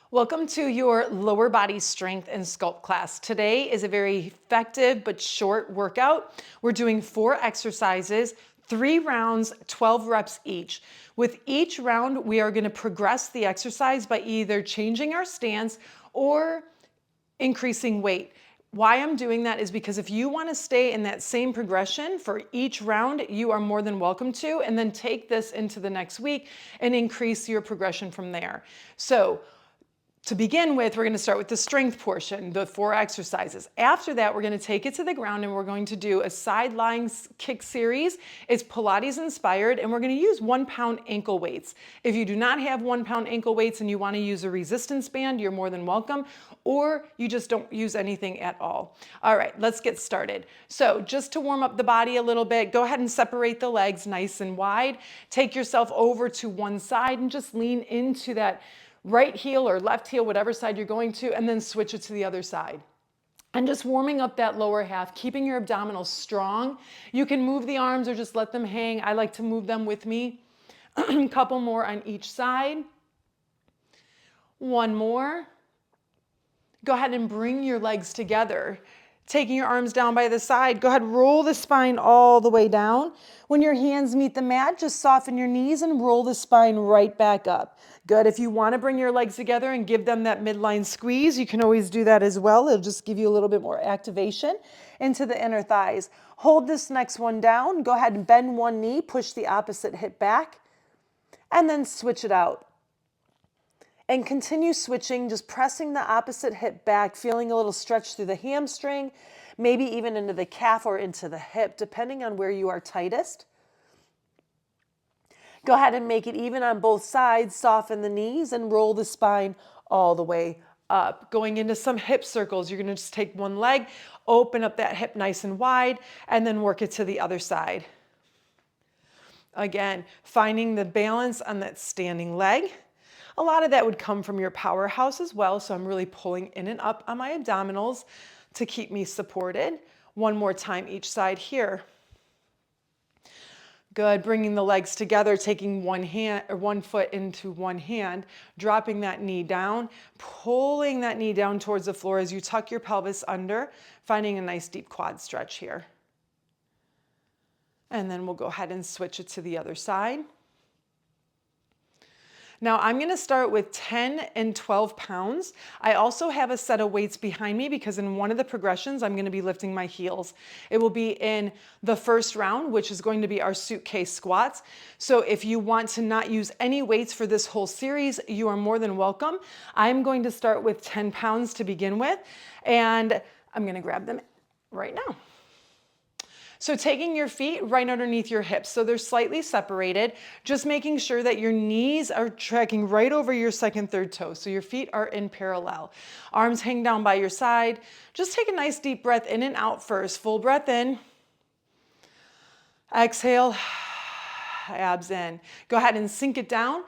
Welcome to your lower body strength and sculpt class. Today is a very effective but short workout. We're doing 4 exercises, 3 rounds, 12 reps each. With each round, we are going to progress the exercise by either changing our stance or increasing weight. Why I'm doing that is because if you want to stay in that same progression for each round, you are more than welcome to, and then take this into the next week and increase your progression from there. So to begin with, we're going to start with the strength portion, the 4 exercises. After that, we're going to take it to the ground and we're going to do a sideline kick series. It's Pilates inspired, and we're going to use 1-pound ankle weights. If you do not have 1-pound ankle weights and you want to use a resistance band, you're more than welcome, or you just don't use anything at all. All right, let's get started. So just to warm up the body a little bit, go ahead and separate the legs nice and wide. Take yourself over to one side and just lean into that right heel or left heel, whatever side you're going to, and then switch it to the other side. And just warming up that lower half, keeping your abdominals strong. You can move the arms or just let them hang. I like to move them with me. A couple more on each side. One more. Go ahead and bring your legs together. Taking your arms down by the side, go ahead, roll the spine all the way down. When your hands meet the mat, just soften your knees and roll the spine right back up. Good. If you want to bring your legs together and give them that midline squeeze, you can always do that as well. It'll just give you a little bit more activation into the inner thighs. Hold this next one down. Go ahead and bend one knee, push the opposite hip back, and then switch it out. And continue switching, just pressing the opposite hip back, feeling a little stretch through the hamstring, maybe even into the calf or into the hip, depending on where you are tightest. Go ahead and make it even on both sides. Soften the knees and roll the spine all the way up. Going into some hip circles, you're going to just take one leg, open up that hip nice and wide, and then work it to the other side. Again, finding the balance on that standing leg. A lot of that would come from your powerhouse as well, so I'm really pulling in and up on my abdominals to keep me supported. One more time each side here. Good, bringing the legs together, taking one foot into one hand, dropping that knee down, pulling that knee down towards the floor as you tuck your pelvis under, finding a nice deep quad stretch here. And then we'll go ahead and switch it to the other side. Now I'm going to start with 10 and 12 pounds. I also have a set of weights behind me because in one of the progressions, I'm going to be lifting my heels. It will be in the first round, which is going to be our suitcase squats. So if you want to not use any weights for this whole series, you are more than welcome. I'm going to start with 10 pounds to begin with, and I'm going to grab them right now. So taking your feet right underneath your hips, so they're slightly separated, just making sure that your knees are tracking right over your second, third toe, so your feet are in parallel. Arms hang down by your side. Just take a nice deep breath in and out first. Full breath in. Exhale, abs in. Go ahead and sink it down,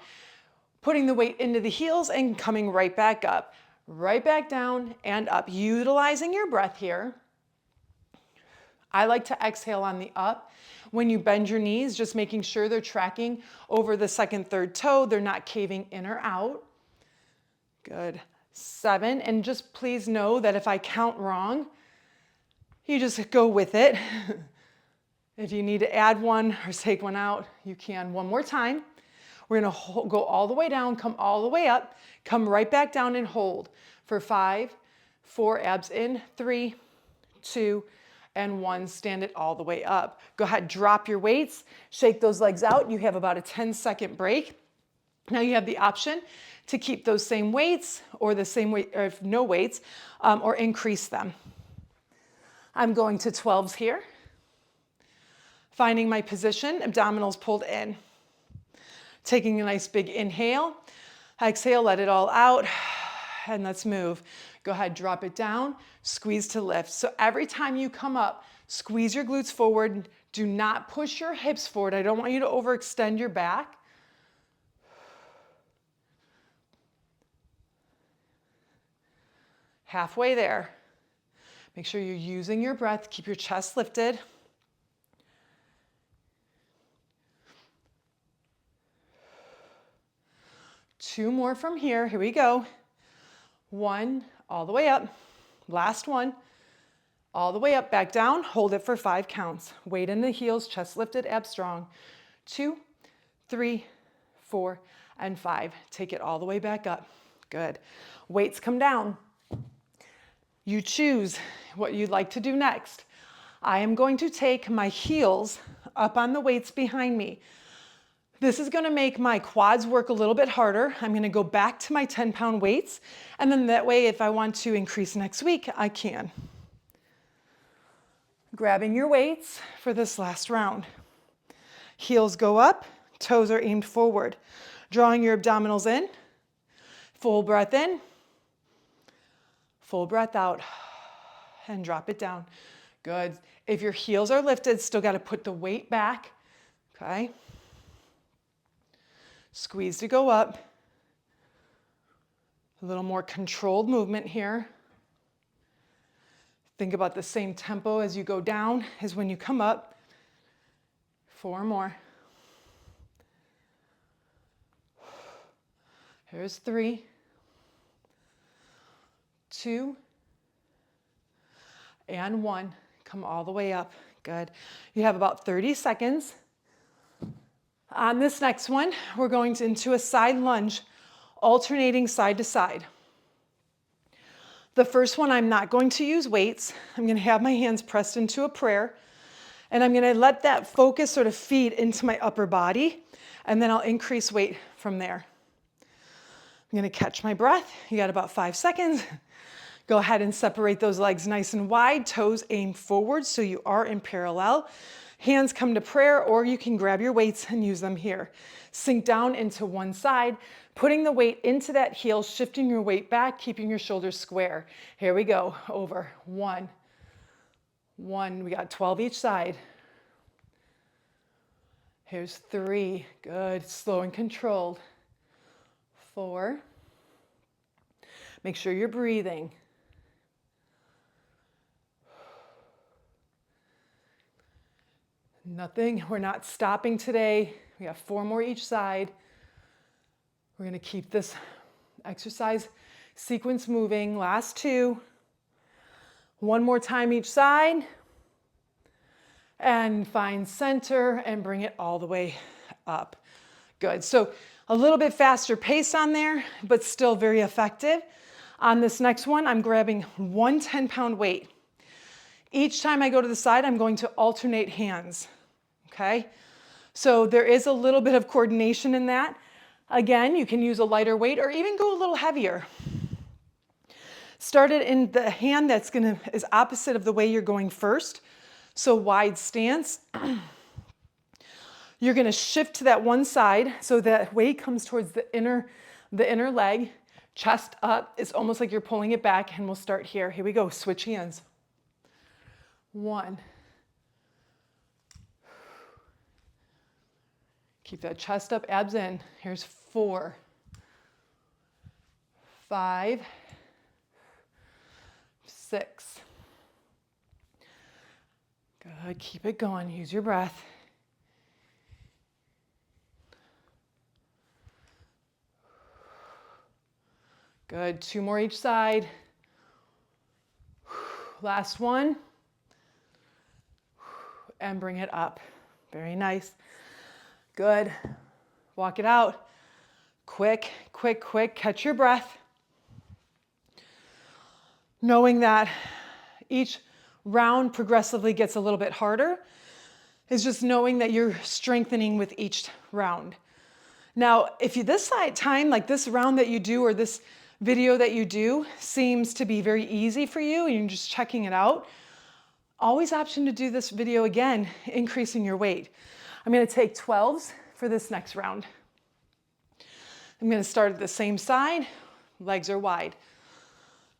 putting the weight into the heels and coming right back up. Right back down and up, utilizing your breath here. I like to exhale on the up. When you bend your knees, just making sure they're tracking over the second, third toe. They're not caving in or out. Good. 7. And just please know that if I count wrong, you just go with it. If you need to add one or take one out, you can. One more time. We're going to go all the way down, come all the way up, come right back down and hold for 5, 4, abs in, 3, 2, and 1, stand it all the way up. Go ahead, drop your weights, shake those legs out. You have about a 10-second break. Now you have the option to keep those same weights or the same weight, or if no weights, or increase them. I'm going to 12s here. Finding my position, abdominals pulled in. Taking a nice big inhale, exhale, let it all out, and let's move. Go ahead, drop it down, squeeze to lift. So every time you come up, squeeze your glutes forward. Do not push your hips forward. I don't want you to overextend your back. Halfway there. Make sure you're using your breath. Keep your chest lifted. Two more from here. Here we go. 1, all the way up. Last one, all the way up, back down. Hold it for 5 counts. Weight in the heels, chest lifted, abs strong. 2, 3, 4, and 5. Take it all the way back up. Good. Weights come down. You choose what you'd like to do next. I am going to take my heels up on the weights behind me. This is going to make my quads work a little bit harder. I'm going to go back to my 10-pound weights, and then that way if I want to increase next week, I can. Grabbing your weights for this last round. Heels go up, toes are aimed forward. Drawing your abdominals in, full breath in, full breath out, and drop it down. Good. If your heels are lifted, still got to put the weight back, okay? Squeeze to go up. A little more controlled movement here. Think about the same tempo as you go down as when you come up. 4 more. Here's 3, 2, and 1. Come all the way up. Good. You have about 30 seconds. On this next one, we're going into a side lunge, alternating side to side. The first one, I'm not going to use weights. I'm going to have my hands pressed into a prayer, and I'm going to let that focus sort of feed into my upper body, and then I'll increase weight from there. I'm going to catch my breath. You got about 5 seconds. Go ahead and separate those legs nice and wide, toes aim forward so you are in parallel. Hands come to prayer, or you can grab your weights and use them here. Sink down into one side, putting the weight into that heel, shifting your weight back, keeping your shoulders square. Here we go. Over. 1. We got 12 each side. Here's 3. Good. Slow and controlled. 4. Make sure you're breathing. Nothing. We're not stopping today. We have 4 more each side. We're going to keep this exercise sequence moving. Last 2. 1 more time each side. And find center and bring it all the way up. Good. So a little bit faster pace on there, but still very effective. On this next one, I'm grabbing 1 10-pound weight. Each time I go to the side, I'm going to alternate hands. Okay? So there is a little bit of coordination in that. Again, you can use a lighter weight or even go a little heavier. Start it in the hand that's is opposite of the way you're going first. So wide stance. You're going to shift to that one side so that weight comes towards the inner leg. Chest up. It's almost like you're pulling it back, and we'll start here. Here we go. Switch hands. 1. Keep that chest up, abs in. Here's 4. 5. 6. Good. Keep it going. Use your breath. Good. 2 more each side. Last one. And bring it up. Very nice. Good. Walk it out. Quick, quick, quick. Catch your breath. Knowing that each round progressively gets a little bit harder is just knowing that you're strengthening with each round. Now, if you this time, like this round that you do or this video that you do seems to be very easy for you and you're just checking it out, always option to do this video again, increasing your weight. I'm going to take 12s for this next round. I'm going to start at the same side. Legs are wide.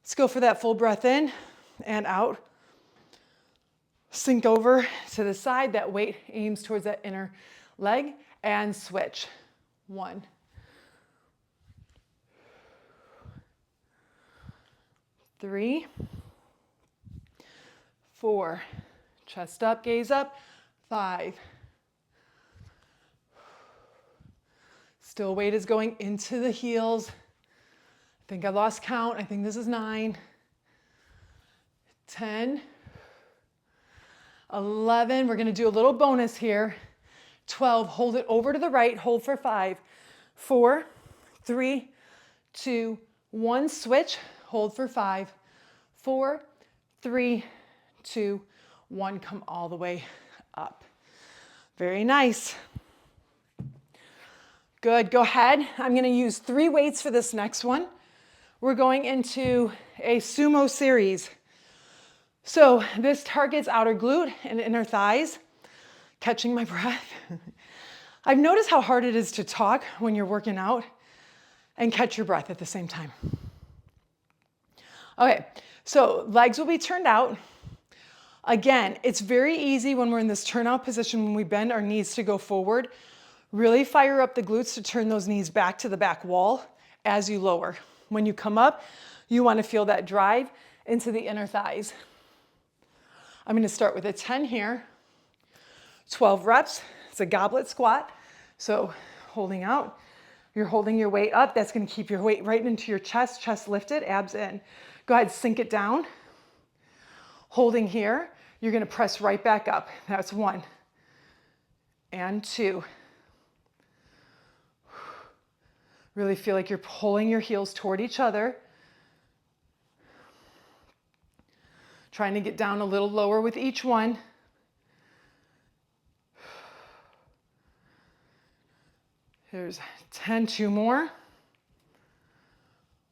Let's go for that full breath in and out. Sink over to the side. That weight aims towards that inner leg and switch. 1. 3. 4. Chest up, gaze up. 5. Still weight is going into the heels. think I lost count. I think this is 9, 10, 11. We're going to do a little bonus here. 12, hold it over to the right, hold for 5, 4, 3, 2, 1, switch, hold for 5, 4, 3, 2, 1, come all the way up. Very nice. Good, go ahead. I'm gonna use 3 weights for this next one. We're going into a sumo series. So this targets outer glute and inner thighs. Catching my breath. I've noticed how hard it is to talk when you're working out and catch your breath at the same time. Okay, so legs will be turned out. Again, it's very easy when we're in this turnout position, when we bend our knees to go forward. Really fire up the glutes to turn those knees back to the back wall as you lower. When you come up, you want to feel that drive into the inner thighs. I'm going to start with a 10 here. 12 reps. It's a goblet squat. So holding out, you're holding your weight up. That's going to keep your weight right into your chest, chest lifted, abs in. Go ahead, sink it down. Holding here, you're going to press right back up. That's 1 and 2. Really feel like you're pulling your heels toward each other. Trying to get down a little lower with each one. Here's 10, 2 more.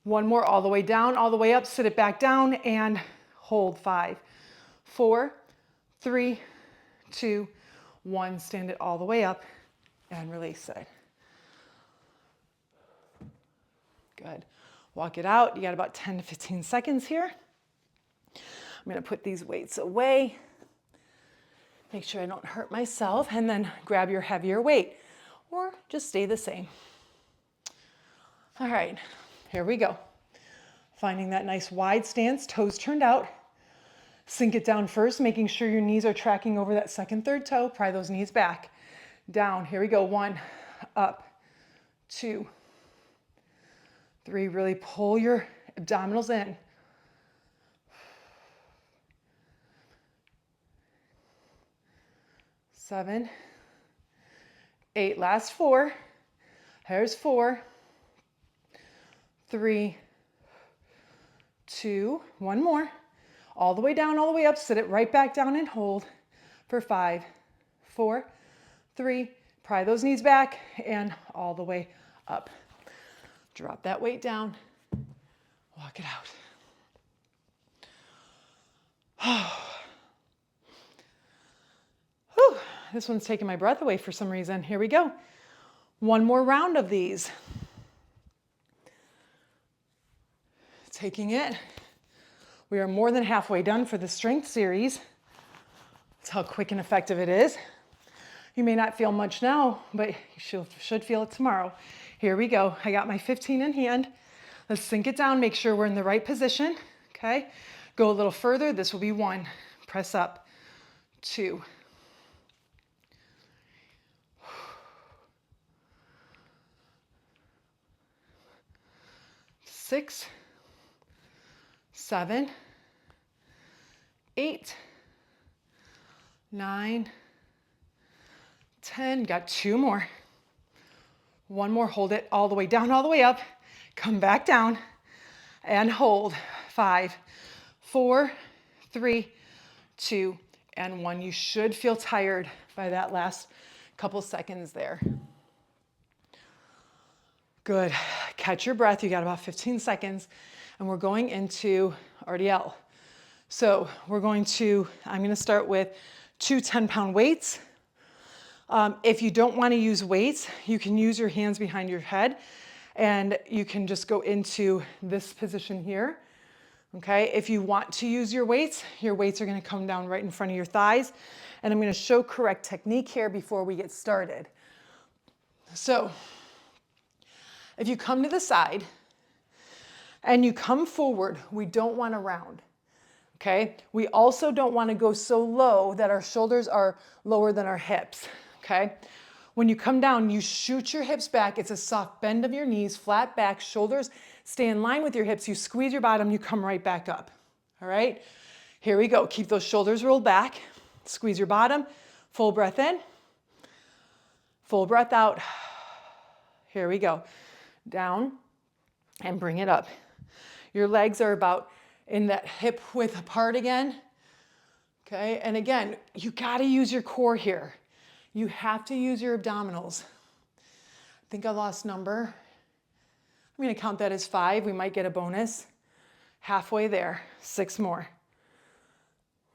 1 more, all the way down, all the way up, sit it back down and hold. 5, 4, 3, 2, 1. Stand it all the way up and release it. Good. Walk it out. You got about 10 to 15 seconds here. I'm going to put these weights away. Make sure I don't hurt myself, and then grab your heavier weight. Or just stay the same. All right, here we go. Finding that nice wide stance, toes turned out. Sink it down first, making sure your knees are tracking over that second, third toe. Pry those knees back. Down, here we go. 1, up, 2, 3. Really pull your abdominals in. 7, 8, last 4. Here's 4, 3, 2, 1 more. All the way down, all the way up. Sit it right back down and hold for 5, 4, 3. Pry those knees back and all the way up. Drop that weight down. Walk it out. Whew. This one's taking my breath away for some reason. Here we go. 1 more round of these. Taking it. We are more than halfway done for the strength series. That's how quick and effective it is. You may not feel much now, but you should feel it tomorrow. Here we go. I got my 15 in hand. Let's sink it down. Make sure we're in the right position. Okay. Go a little further. This will be 1. Press up. 2. 6, 7, 8, 9, 10. Got 2 more. 1 more. Hold it all the way down, all the way up. Come back down and hold. 5, 4, 3, 2, and 1. You should feel tired by that last couple seconds there. Good. Catch your breath. You got about 15 seconds, and we're going into RDL. So I'm going to start with 2 10-pound weights. If you don't want to use weights, you can use your hands behind your head, and you can just go into this position here. Okay. If you want to use your weights are going to come down right in front of your thighs. And I'm going to show correct technique here before we get started. So if you come to the side and you come forward, we don't want to round. Okay. We also don't want to go so low that our shoulders are lower than our hips. Okay. When you come down, you shoot your hips back. It's a soft bend of your knees, flat back, shoulders stay in line with your hips. You squeeze your bottom, you come right back up. All right? Here we go. Keep those shoulders rolled back. Squeeze your bottom. Full breath in. Full breath out. Here we go. Down and bring it up. Your legs are about in that hip width apart again. Okay, and again, you got to use your core here. You have to use your abdominals. I think I lost number. I'm going to count that as 5. We might get a bonus. Halfway there. 6 more.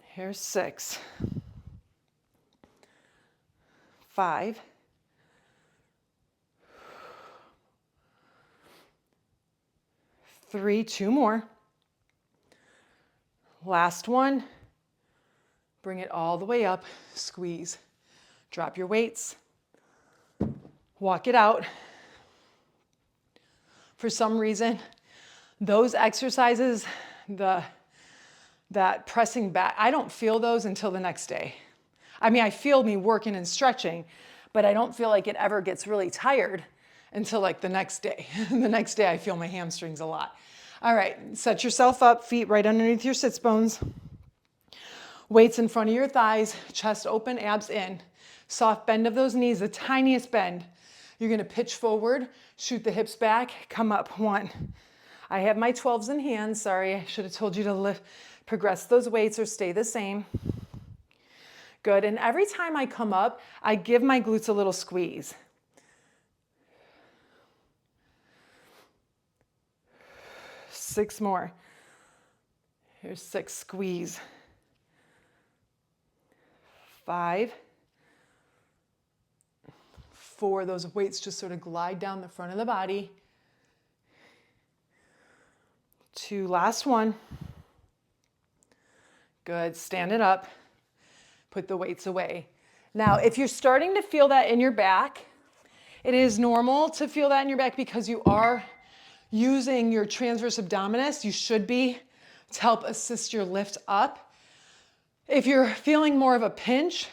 Here's 6. 5. 3, 2 more. Last one. Bring it all the way up. Squeeze. Drop your weights. Walk it out. For some reason, those exercises, that pressing back, I don't feel those until the next day. I mean, I feel me working and stretching, but I don't feel like it ever gets really tired until like the next day. The next day I feel my hamstrings a lot. All right, set yourself up, feet right underneath your sits bones. Weights in front of your thighs, chest open, abs in. Soft bend of those knees, the tiniest bend. You're gonna pitch forward, shoot the hips back, come up. 1. I have my 12s in hand. Sorry, I should have told you to lift, progress those weights or stay the same. Good, and every time I come up, I give my glutes a little squeeze. Six more. Here's 6, squeeze. 5. 4, those weights just sort of glide down the front of the body. 2, last one. Good, stand it up. Put the weights away. Now, if you're starting to feel that in your back, it is normal to feel that in your back because you are using your transverse abdominis. You should be, to help assist your lift up. If you're feeling more of a pinch,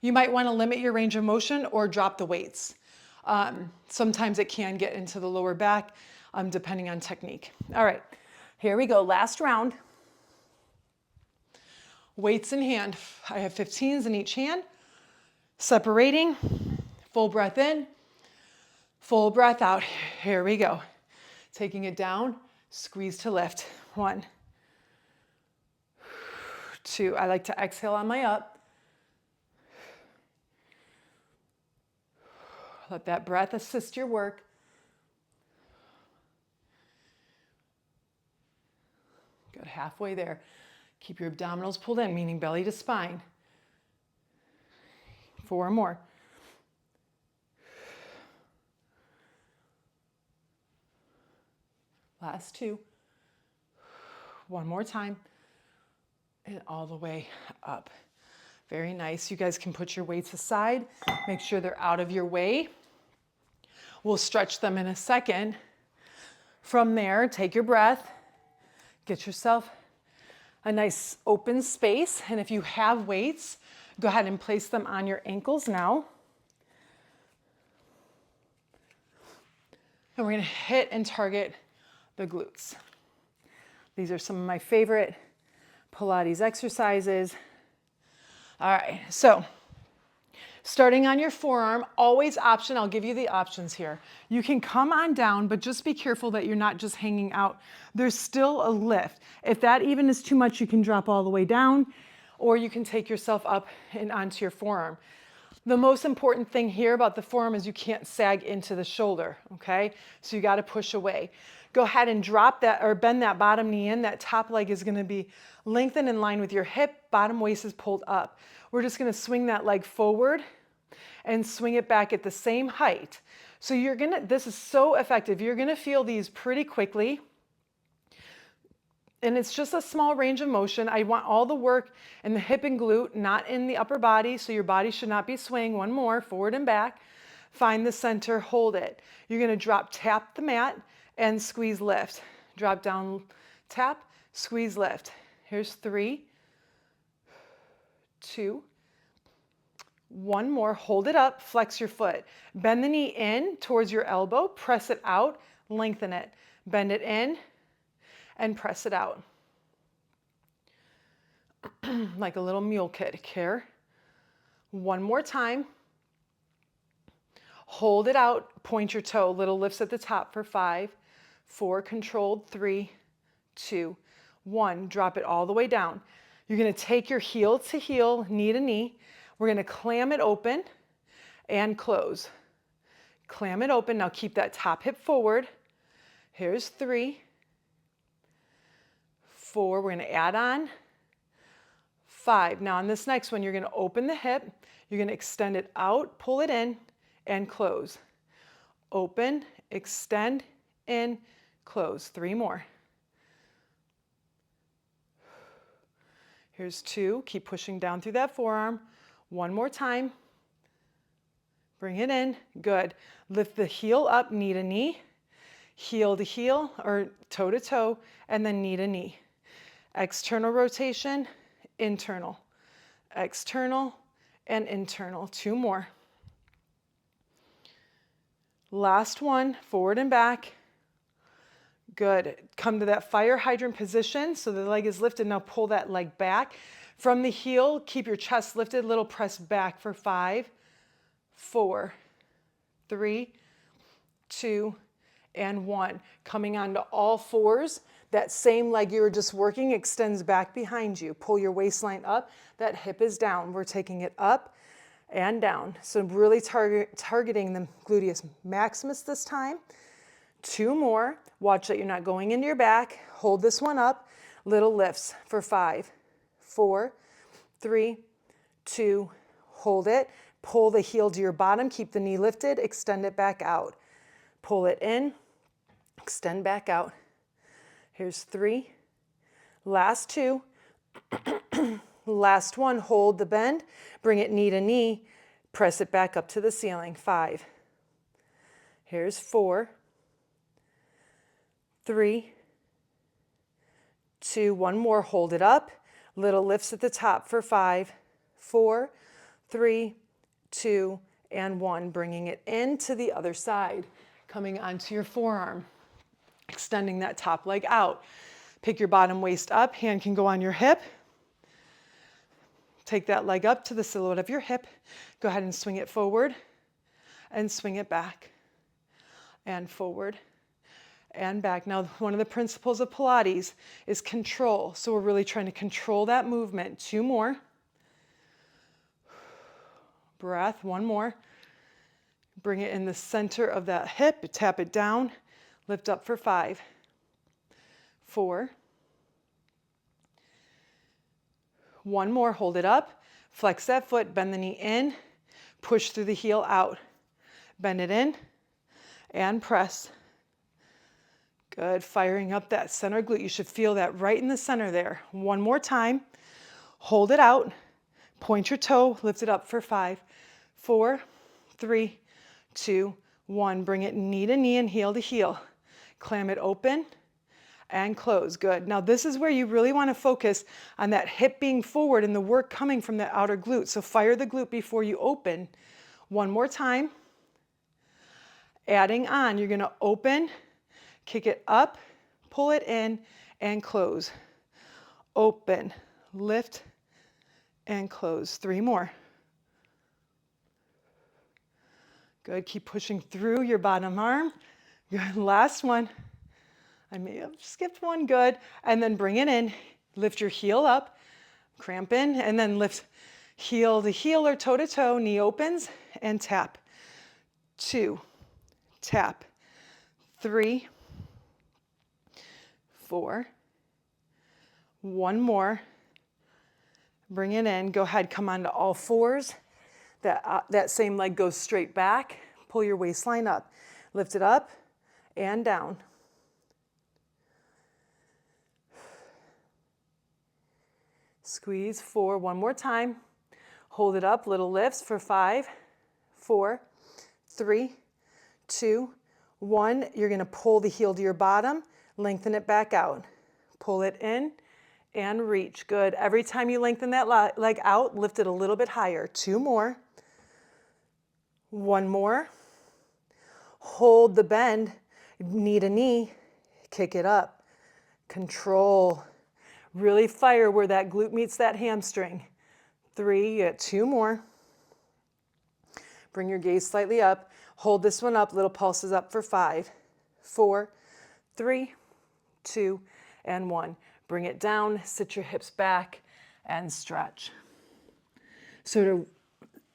you might want to limit your range of motion or drop the weights. Sometimes it can get into the lower back, depending on technique. All right, here we go. Last round. Weights in hand. I have 15s in each hand. Separating. Full breath in. Full breath out. Here we go. Taking it down. Squeeze to lift. 1. 2. I like to exhale on my up. Let that breath assist your work. Good, halfway there. Keep your abdominals pulled in, meaning belly to spine. 4 more. Last 2. 1 more time. And all the way up. Very nice. You guys can put your weights aside. Make sure they're out of your way. We'll stretch them in a second. From there, take your breath. Get yourself a nice open space. And if you have weights, go ahead and place them on your ankles now. And we're going to hit and target the glutes. These are some of my favorite Pilates exercises. All right, so starting on your forearm, always option. I'll give you the options here. You can come on down, but just be careful that you're not just hanging out. There's still a lift. If that even is too much, you can drop all the way down, or you can take yourself up and onto your forearm. The most important thing here about the forearm is you can't sag into the shoulder, okay? So you got to push away. Go ahead and drop that or bend that bottom knee in. That top leg is going to be lengthened in line with your hip. Bottom waist is pulled up. We're just going to swing that leg forward and swing it back at the same height. So this is so effective. You're going to feel these pretty quickly. And it's just a small range of motion. I want all the work in the hip and glute, not in the upper body. So your body should not be swaying. 1 more, forward and back. Find the center, hold it. You're going to tap the mat and squeeze, lift. Drop down, tap, squeeze, lift. Here's 3, 2, One more, hold it up, flex your foot. Bend the knee in towards your elbow, press it out, lengthen it. Bend it in and press it out. Like a little mule kick here. One more time. Hold it out, point your toe, little lifts at the top for 5, 4, controlled, 3, 2, 1. Drop it all the way down. You're going to take your heel to heel, knee to knee. We're going to clam it open and close. Clam it open. Now keep that top hip forward. Here's 3, 4. We're going to add on 5. Now on this next one, you're going to open the hip. You're going to extend it out, pull it in, and close. Open, extend, in, close. 3 more. Here's 2. Keep pushing down through that forearm. 1 more time. Bring it in. Good. Lift the heel up, knee to knee, heel to heel, or toe to toe, and then knee to knee. External rotation, internal. External and internal. 2 more. Last one, forward and back. Good. Come to that fire hydrant position so the leg is lifted. Now pull that leg back. From the heel, keep your chest lifted, little press back for 5, 4, 3, 2, and 1. Coming onto all fours. That same leg you were just working extends back behind you. Pull your waistline up. That hip is down. We're taking it up and down. So really targeting the gluteus maximus this time. 2 more. Watch that you're not going into your back. Hold this one up. Little lifts for 5, 4, 3, 2, hold it. Pull the heel to your bottom. Keep the knee lifted. Extend it back out. Pull it in. Extend back out. Here's 3. Last 2. Last one. Hold the bend. Bring it knee to knee. Press it back up to the ceiling. 5. Here's 4. 3, 2, 1 more, hold it up. Little lifts at the top for 5, 4, 3, 2, and 1. Bringing it into the other side. Coming onto your forearm. Extending that top leg out. Pick your bottom waist up. Hand can go on your hip. Take that leg up to the silhouette of your hip. Go ahead and swing it forward and swing it back and forward and back. Now, one of the principles of Pilates is control. So we're really trying to control that movement. 2 more. Breath. 1 more. Bring it in the center of that hip. Tap it down. Lift up for 5, 4. 1 more. Hold it up. Flex that foot. Bend the knee in. Push through the heel out. Bend it in and press. Good. Firing up that center glute. You should feel that right in the center there. 1 more time. Hold it out. Point your toe. Lift it up for 5, 4, 3, 2, 1. Bring it knee to knee and heel to heel. Clam it open and close. Good. Now this is where you really want to focus on that hip being forward and the work coming from that outer glute. So fire the glute before you open. 1 more time. Adding on. You're going to open. Kick it up, pull it in, and close. Open, lift, and close. 3 more. Good. Keep pushing through your bottom arm. Good. Last one. I may have skipped one. Good. And then bring it in. Lift your heel up, cramp in, and then lift heel to heel or toe to toe. Knee opens and tap. 2, tap. 3, 4, 1 more. Bring it in. Go ahead, come onto all fours. That same leg goes straight back. Pull your waistline up. Lift it up and down. Squeeze 4, 1 more time. Hold it up, little lifts for 5, 4, 3, 2, 1. You're going to pull the heel to your bottom. Lengthen it back out. Pull it in and reach. Good. Every time you lengthen that leg out, lift it a little bit higher. 2 more. One more. Hold the bend, knee to knee, kick it up. Control. Really fire where that glute meets that hamstring. 3, you got 2 more. Bring your gaze slightly up. Hold this one up, little pulses up for 5, 4, 3, 2, and 1. Bring it down, sit your hips back, and stretch. So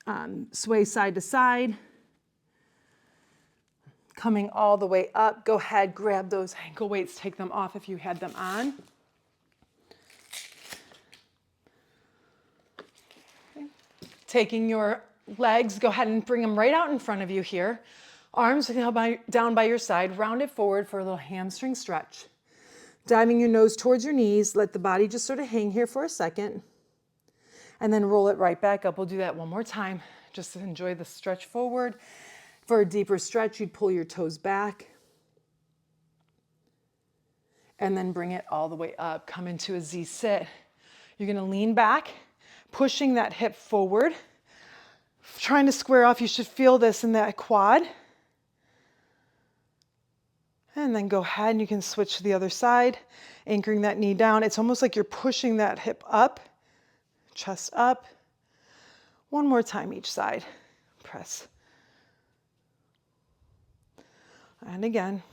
to sway side to side, coming all the way up, go ahead, grab those ankle weights, take them off if you had them on. Okay. Taking your legs, go ahead and bring them right out in front of you here. Arms down by your side, round it forward for a little hamstring stretch. Diving your nose towards your knees, let the body just sort of hang here for a second. And then roll it right back up. We'll do that one more time. Just to enjoy the stretch forward. For a deeper stretch, you'd pull your toes back. And then bring it all the way up. Come into a Z sit. You're going to lean back, pushing that hip forward. Trying to square off. You should feel this in that quad. And then go ahead and you can switch to the other side, anchoring that knee down. It's almost like you're pushing that hip up, chest up. One more time each side. Press. And again.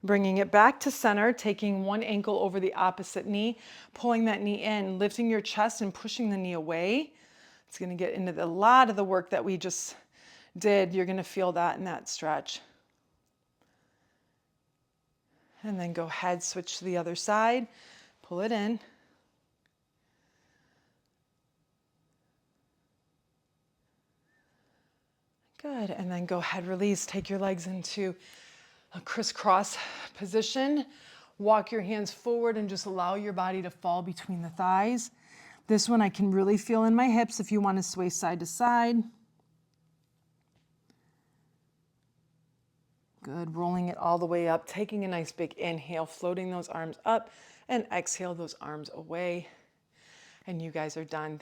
Bringing it back to center, taking one ankle over the opposite knee, pulling that knee in, lifting your chest and pushing the knee away. It's going to get into a lot of the work that we just did. You're going to feel that in that stretch. And then go ahead, switch to the other side, pull it in. Good, and then go ahead, release, take your legs into a crisscross position. Walk your hands forward and just allow your body to fall between the thighs. This one I can really feel in my hips if you want to sway side to side. Good, rolling it all the way up, taking a nice big inhale, floating those arms up, and exhale those arms away. And you guys are done.